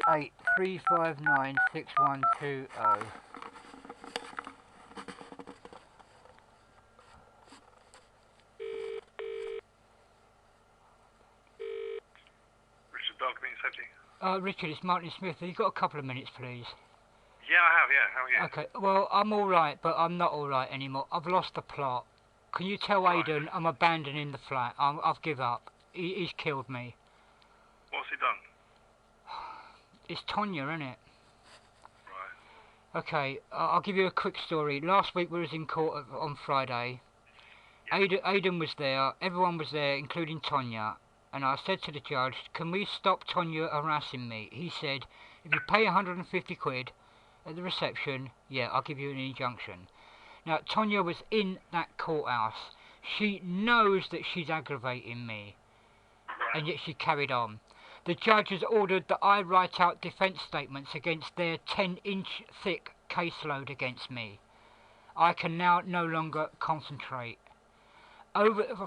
83596120. Richard Duncan, safety. Richard, it's Martin Smith. Have you got a couple of minutes, please? Yeah, I have, yeah. How are you? Okay, well, I'm alright, but I'm not alright anymore. I've lost the plot. Can you tell Aiden I'm abandoning the flat? I've give up. He's killed me. What's he done? It's Tonya, isn't it? Right. Okay, I'll give you a quick story. Last week we was in court on Friday. Yeah. Aiden was there, everyone was there, including Tonya. And I said to the judge, can we stop Tonya harassing me? He said, if you pay 150 quid at the reception, yeah, I'll give you an injunction. Now, Tonya was in that courthouse. She knows that she's aggravating me. And yet she carried on. The judge has ordered that I write out defence statements against their 10-inch thick caseload against me. I can now no longer concentrate.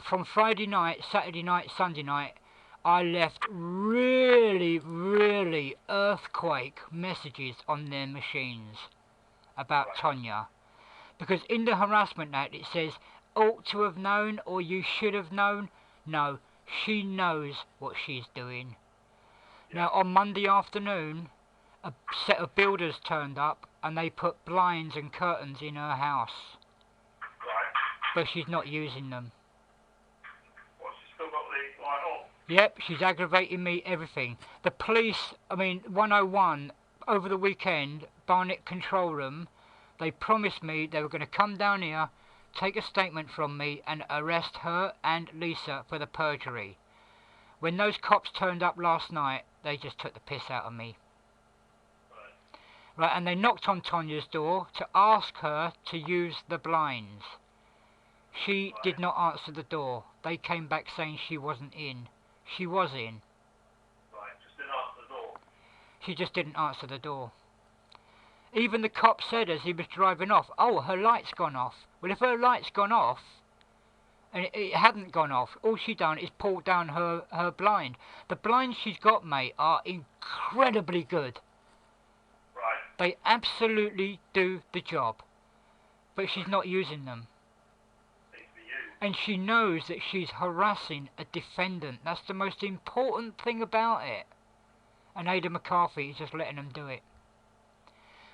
From Friday night, Saturday night, Sunday night, I left really earthquake messages on their machines about Tonya. Because in the Harassment Act it says, ought to have known or you should have known. No, she knows what she's doing. Now on Monday afternoon, a set of builders turned up and they put blinds and curtains in her house. But she's not using them. What, she's still got the light on? Yep, she's aggravating me, everything. The police, 101, over the weekend, Barnet control room, they promised me they were going to come down here, take a statement from me and arrest her and Lisa for the perjury. When those cops turned up last night, they just took the piss out of me. Right, and they knocked on Tonya's door to ask her to use the blinds. She did not answer the door. They came back saying she wasn't in. She was in. Right, just didn't answer the door. She just didn't answer the door. Even the cop said as he was driving off, oh, her light's gone off. Well, if her light's gone off, and it hadn't gone off, all she done is pulled down her blind. The blinds she's got, mate, are incredibly good. Right. They absolutely do the job. But she's not using them. And she knows that she's harassing a defendant. That's the most important thing about it. And Aiden McCarthy is just letting them do it.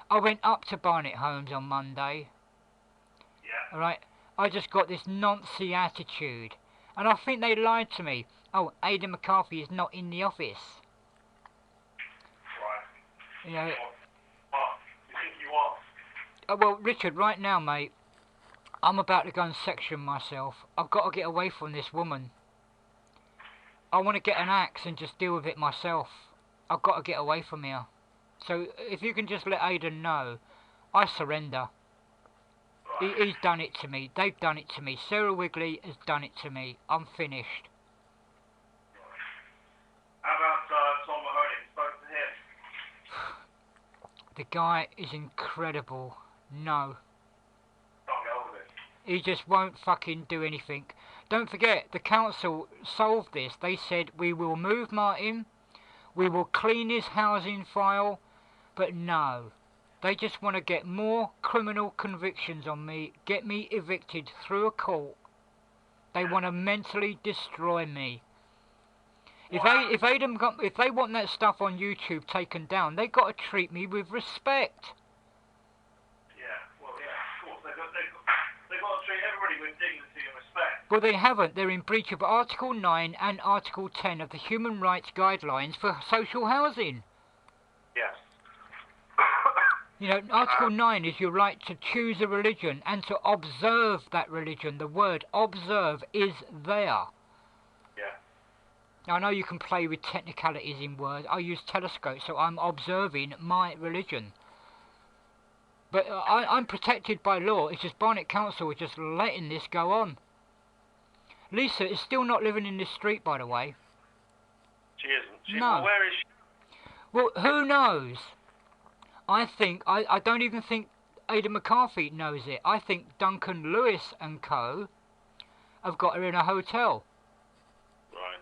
I went up to Barnet Homes on Monday. Yeah. Alright, I just got this noncy attitude. And I think they lied to me. Oh, Aiden McCarthy is not in the office. Right. You know. What? You think you are? Well, Richard, right now, mate, I'm about to go and section myself. I've got to get away from this woman. I want to get an axe and just deal with it myself. I've got to get away from here. So if you can just let Aiden know, I surrender. He's done it to me. They've done it to me. Sarah Wigly has done it to me. I'm finished. How about Tom Mahoney? Spoke to him? The guy is incredible. No. Can't get hold of it. He just won't fucking do anything. Don't forget, the council solved this. They said, we will move Martin, we will clean his housing file, but no. They just want to get more criminal convictions on me, get me evicted through a court. They want to mentally destroy me. If they want that stuff on YouTube taken down, they got to treat me with respect. They've got to treat everybody with dignity and respect. Well, they haven't. They're in breach of Article 9 and Article 10 of the Human Rights Guidelines for social housing. Yes. You know, Article 9 is your right to choose a religion and to observe that religion. The word observe is there. Yeah. Now, I know you can play with technicalities in words. I use telescopes, so I'm observing my religion. But I'm protected by law. It's just Barnet Council are just letting this go on. Lisa is still not living in this street, by the way. She isn't. No. Well, where is she? Well, who knows? I don't even think Aiden McCarthy knows it. I think Duncan, Lewis and co. have got her in a hotel. Right.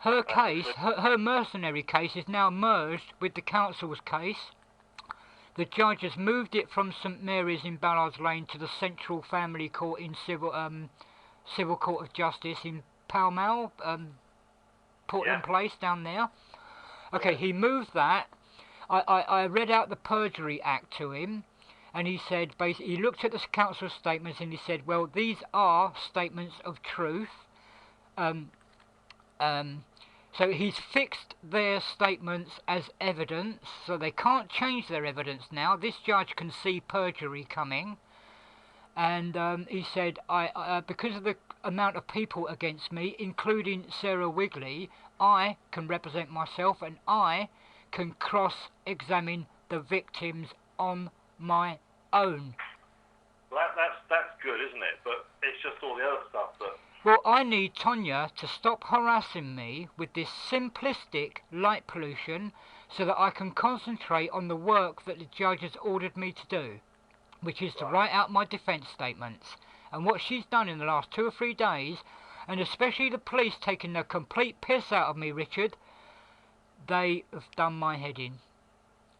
Her case, her mercenary case, is now merged with the council's case. The judge has moved it from St Mary's in Ballards Lane to the Central Family Court in Civil Court of Justice in Pall Mall, Portland Place down there. Okay, he moved that. I read out the Perjury Act to him, and he said, basically, he looked at the council statements and he said, well, these are statements of truth. So he's fixed their statements as evidence, so they can't change their evidence now. This judge can see perjury coming. And he said, because of the amount of people against me, including Sarah Wigly, I can represent myself and I can cross-examine the victims on my own. Well, that's good, isn't it? But it's just all the other stuff that... Well, I need Tonya to stop harassing me with this simplistic light pollution so that I can concentrate on the work that the judge has ordered me to do, which is to write out my defence statements. And what she's done in the last 2 or 3 days, and especially the police taking the complete piss out of me, Richard, they have done my head in.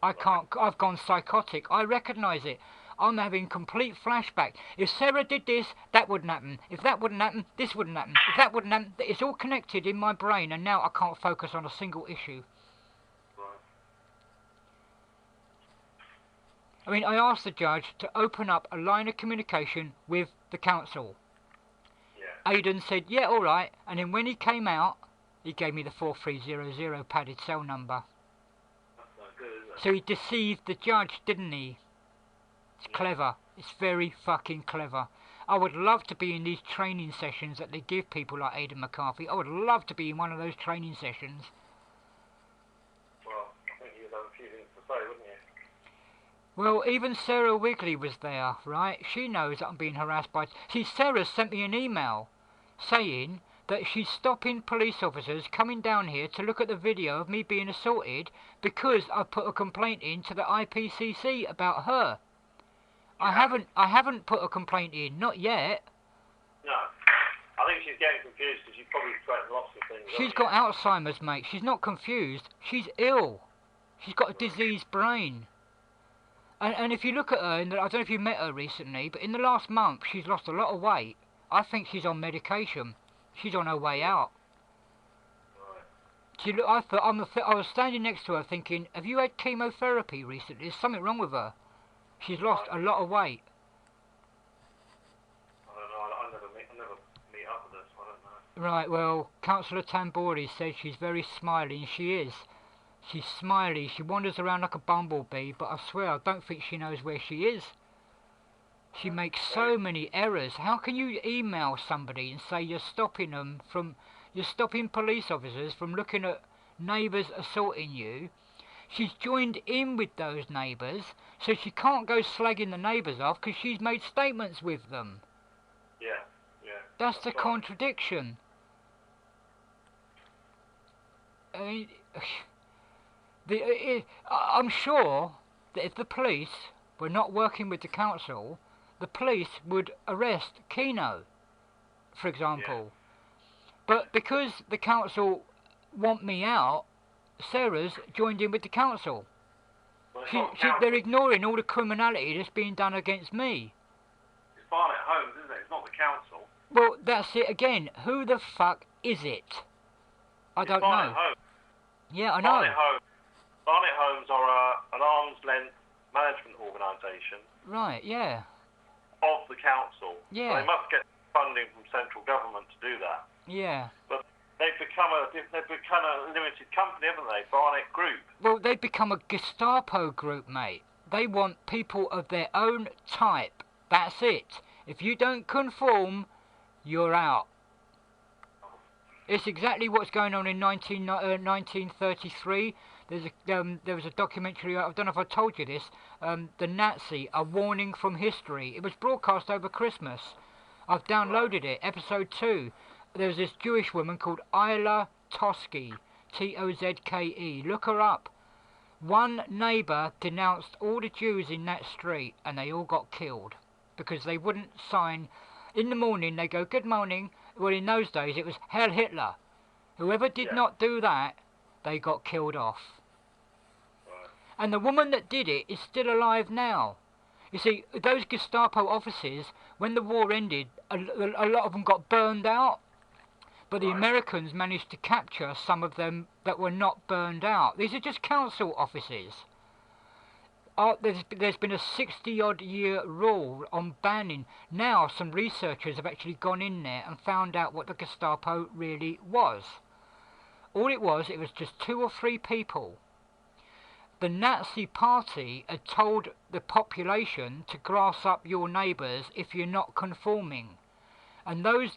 I've gone psychotic. I recognise it. I'm having complete flashback. If Sarah did this, that wouldn't happen. If that wouldn't happen, this wouldn't happen. If that wouldn't happen, it's all connected in my brain, and now I can't focus on a single issue. I mean, I asked the judge to open up a line of communication with the council. Yeah. Aiden said, yeah, all right. And then when he came out, he gave me the 4300 padded cell number. That's not good, is it? So he deceived the judge, didn't he? It's clever. It's very fucking clever. I would love to be in these training sessions that they give people like Aiden McCarthy. I would love to be in one of those training sessions. Well, I think you'd have a few things to say, wouldn't you? Well, even Sarah Wigly was there, right? She knows that I'm being harassed by... See, Sarah sent me an email saying that she's stopping police officers coming down here to look at the video of me being assaulted because I put a complaint in to the IPCC about her. Yeah. I haven't put a complaint in, not yet. No. I think she's getting confused because you've probably threatened lots of things. She's got Alzheimer's, mate. She's not confused. She's ill. She's got a diseased brain. And if you look at her, I don't know if you met her recently, but in the last month she's lost a lot of weight. I think she's on medication. She's on her way out. Right. I was standing next to her thinking, have you had chemotherapy recently? There's something wrong with her. She's lost a lot of weight. I don't know. I never meet up with this. I don't know. Right, well, Councillor Tambori says she's very smiley, and she is. She's smiley. She wanders around like a bumblebee, but I swear I don't think she knows where she is. She makes so many errors. How can you email somebody and say you're stopping police officers from looking at neighbours assaulting you? She's joined in with those neighbours, so she can't go slagging the neighbours off because she's made statements with them. Yeah, yeah. That's the contradiction. I mean, I'm sure that if the police were not working with the council, the police would arrest Keno, for example. Yeah. But because the council want me out, Sarah's joined in with the council. Well, they're ignoring all the criminality that's being done against me. It's Barnet Homes, isn't it? It's not the council. Well, that's it again. Who the fuck is it? I don't know. Homes. Yeah, I know. Barnet Homes are an arm's length management organisation. Right, yeah. Of the council. Yeah. So they must get funding from central government to do that. Yeah. But they've become a limited company, haven't they? Barnet Group. Well, they've become a Gestapo group, mate. They want people of their own type. That's it. If you don't conform, you're out. It's exactly what's going on in 1933. There was a documentary, I don't know if I told you this, The Nazi, A Warning from History. It was broadcast over Christmas. I've downloaded it, episode 2. There was this Jewish woman called Isla Toski, T-O-Z-K-E. Look her up. One neighbour denounced all the Jews in that street and they all got killed because they wouldn't sign. In the morning they go, good morning. Well, in those days it was Heil Hitler. Whoever did not do that, they got killed off. Right. And the woman that did it is still alive now. You see, those Gestapo officers, when the war ended, a lot of them got burned out. But the Americans managed to capture some of them that were not burned out. These are just council officers. There's been a 60-odd year rule on banning. Now some researchers have actually gone in there and found out what the Gestapo really was. All it was just 2 or 3 people. The Nazi party had told the population to grass up your neighbours if you're not conforming. And those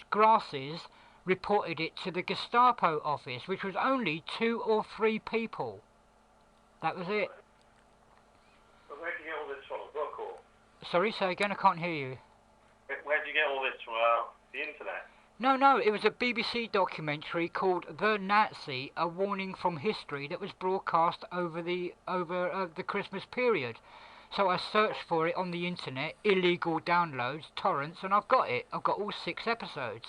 grasses reported it to the Gestapo office, which was only 2 or 3 people. That was it. But where did you get all this from? A book or? Sorry, say again, I can't hear you. Where did you get all this from? The internet? No, it was a BBC documentary called The Nazi, A Warning from History, that was broadcast over the Christmas period. So I searched for it on the internet, illegal downloads, torrents, and I've got it. I've got all 6 episodes.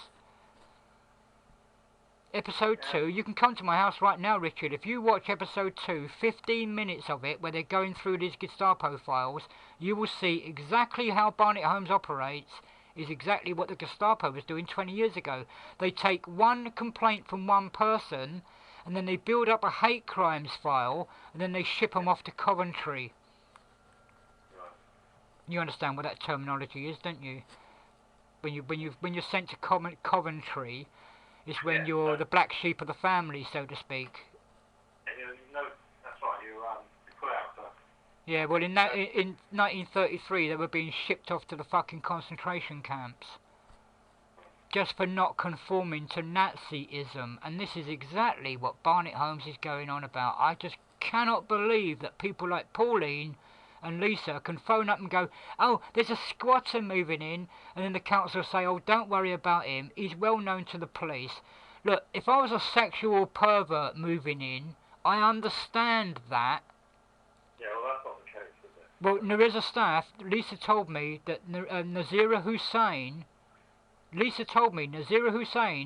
Episode 2, you can come to my house right now, Richard. If you watch episode 2, 15 minutes of it, where they're going through these Gestapo files, you will see exactly how Barnet Homes operates, is exactly what the Gestapo was doing 20 years ago. They take one complaint from one person, and then they build up a hate crimes file, and then they ship them off to Coventry. You understand what that terminology is, don't you? When you're sent to Coventry, it's when you're the black sheep of the family, so to speak. No, that's right. You put out stuff. Yeah, well, in 1933, they were being shipped off to the fucking concentration camps. Just for not conforming to Nazism. And this is exactly what Barnet Homes is going on about. I just cannot believe that people like Pauline and Lisa can phone up and go, oh, there's a squatter moving in, and then the council say, oh, don't worry about him, he's well known to the police. Look, if I was a sexual pervert moving in, I understand that. Yeah, well, that's not the case, is it? Well, Nereza staff, Lisa told me that Nazira Hussain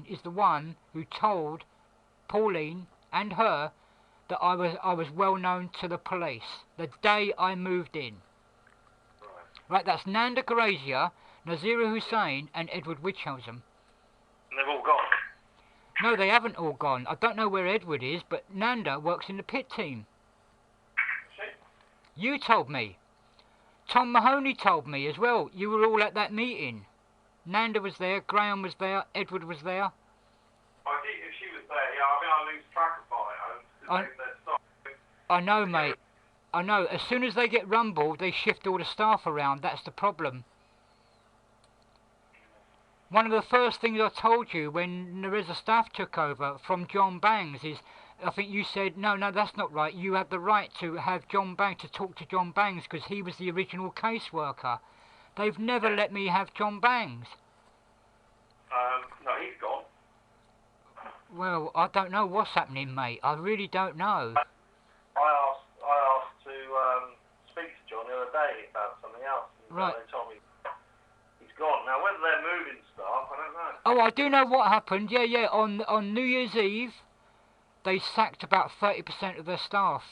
is the one who told Pauline and her that I was well known to the police the day I moved in. Right, that's Nanda Grazia, Nazira Hussain and Edward Witchhausen. And they've all gone? No, they haven't all gone. I don't know where Edward is, but Nanda works in the pit team. She? You told me. Tom Mahoney told me as well. You were all at that meeting. Nanda was there, Graham was there, Edward was there. I think if she was there, I lose track of Barnet Homes. I know, mate. I know. As soon as they get rumbled, they shift all the staff around. That's the problem. One of the first things I told you when Nereza staff took over from John Bangs is, I think you said, no, that's not right. You had the right to have John Bangs, to talk to John Bangs, because he was the original caseworker. They've never let me have John Bangs. No, he's gone. Well, I don't know what's happening, mate. I really don't know. I asked to speak to John the other day about something else. And right. They told me he's gone. Now, whether they're moving staff, I don't know. Oh, I do know what happened. Yeah. On New Year's Eve, they sacked about 30% of their staff.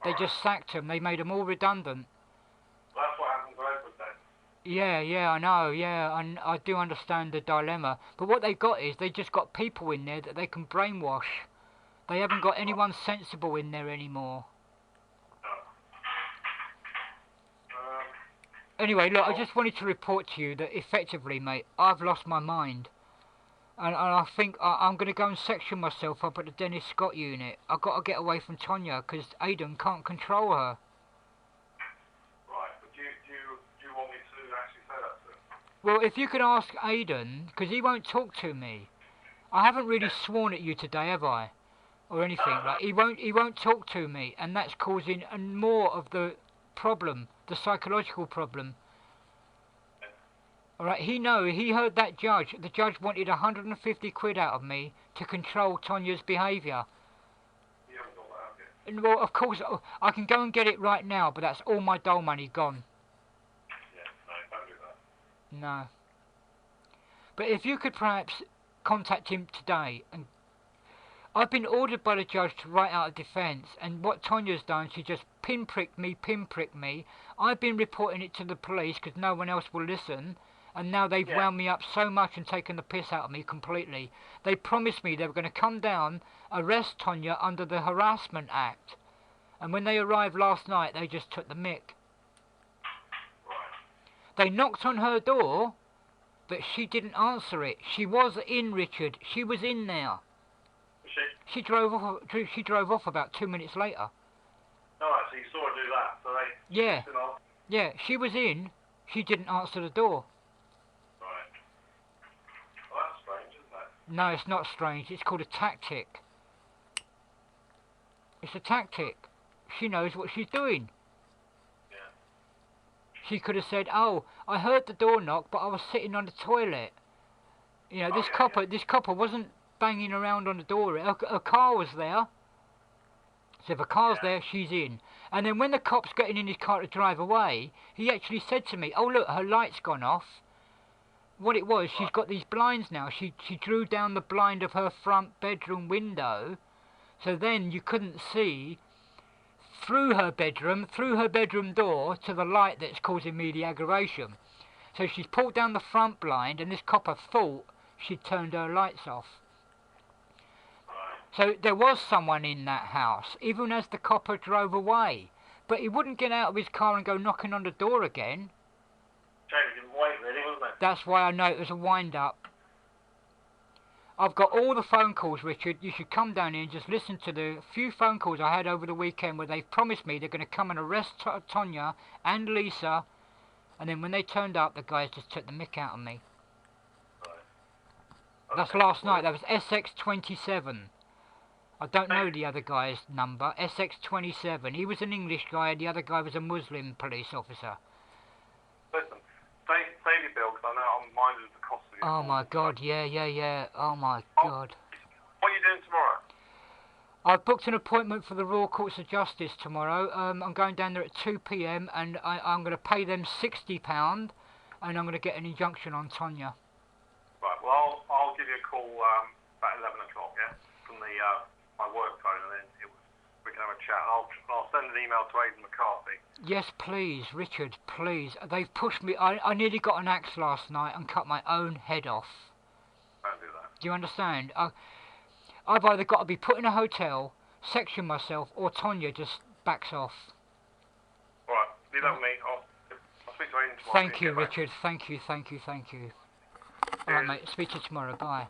They just sacked them. They made them all redundant. Well, that's what happened to Edward then. Yeah, I know, yeah, and I do understand the dilemma. But what they got is, they just got people in there that they can brainwash. They haven't got anyone sensible in there anymore. Anyway, look, I just wanted to report to you that effectively, mate, I've lost my mind. And I think I'm going to go and section myself up at the Dennis Scott unit. I've got to get away from Tonya, because Aiden can't control her. Right, but do you want me to actually say that to him? Well, if you could ask Aiden, because he won't talk to me. I haven't really sworn at you today, have I? Or anything. Like, he won't talk to me, and that's causing more of the problem, the psychological problem. Alright, he heard that judge. The judge wanted 150 quid out of me to control Tonya's behaviour. You haven't got that, have you? And, well, of course, I can go and get it right now, but that's all my dole money gone. Yeah, no, don't do that. No. But if you could perhaps contact him today and I've been ordered by the judge to write out a defence, and what Tonya's done, she just pinpricked me. I've been reporting it to the police because no one else will listen, and now they've wound me up so much and taken the piss out of me completely. They promised me they were going to come down, arrest Tonya under the Harassment Act, and when they arrived last night, they just took the mick. They knocked on her door, but she didn't answer it. She was in, Richard. She was in there. She drove off. She drove off about 2 minutes later. Alright, so you saw her do that. So they. Yeah. Yeah. She was in. She didn't answer the door. Right. Well, that's strange, isn't it? No, it's not strange. It's called a tactic. It's a tactic. She knows what she's doing. Yeah. She could have said, "Oh, I heard the door knock, but I was sitting on the toilet." You know, this copper wasn't banging around on the door. Her car was there. So if a car's there, she's in. And then when the cop's getting in his car to drive away, he actually said to me, "Oh look, her light's gone off." What it was, she's got these blinds now. She drew down the blind of her front bedroom window, so then you couldn't see through her bedroom door to the light that's causing me the aggravation. So she's pulled down the front blind, and this copper thought she'd turned her lights off. So there was someone in that house, even as the copper drove away. But he wouldn't get out of his car and go knocking on the door again. Shame he didn't wait, really, wasn't it? That's why I know it was a wind-up. I've got all the phone calls, Richard. You should come down here and just listen to the few phone calls I had over the weekend where they've promised me they're going to come and arrest Tonya and Lisa. And then when they turned up, the guys just took the mick out of me. Right. That's last night. That was SX27. I don't know the other guy's number. SX27. He was an English guy, and the other guy was a Muslim police officer. Listen, save your bill, because I know I'm minded of the cost of it. Oh my God, yeah. Oh my God. What are you doing tomorrow? I've booked an appointment for the Royal Courts of Justice tomorrow. I'm going down there at 2 p.m. and I'm going to pay them £60, and I'm going to get an injunction on Tonya. Right, well, I'll give you a call about 11 o'clock, yeah? From the my work phone, and then we can have a chat. I'll send an email to Aiden McCarthy. Yes, please, Richard, please. They've pushed me. I nearly got an axe last night and cut my own head off. Don't do that. Do you understand? I've either got to be put in a hotel, section myself, or Tonya just backs off. All right, leave that with me. I'll speak to Aiden tomorrow. Thank you, Richard. Thank you. All right, mate. Speak to you tomorrow. Bye.